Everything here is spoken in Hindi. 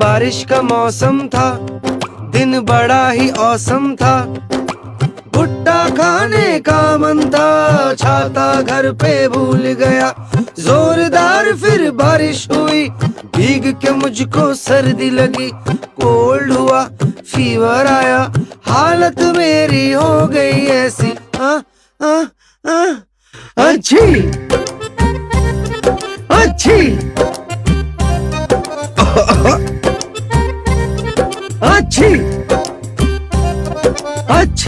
बारिश का मौसम था, दिन बड़ा ही औसम था। भुट्टा खाने का मन था, छाता घर पे भूल गया। जोरदार फिर बारिश हुई, भीग के मुझको सर्दी लगी। कोल्ड हुआ, फीवर आया, हालत मेरी हो गई ऐसी। अच्छी अच्छी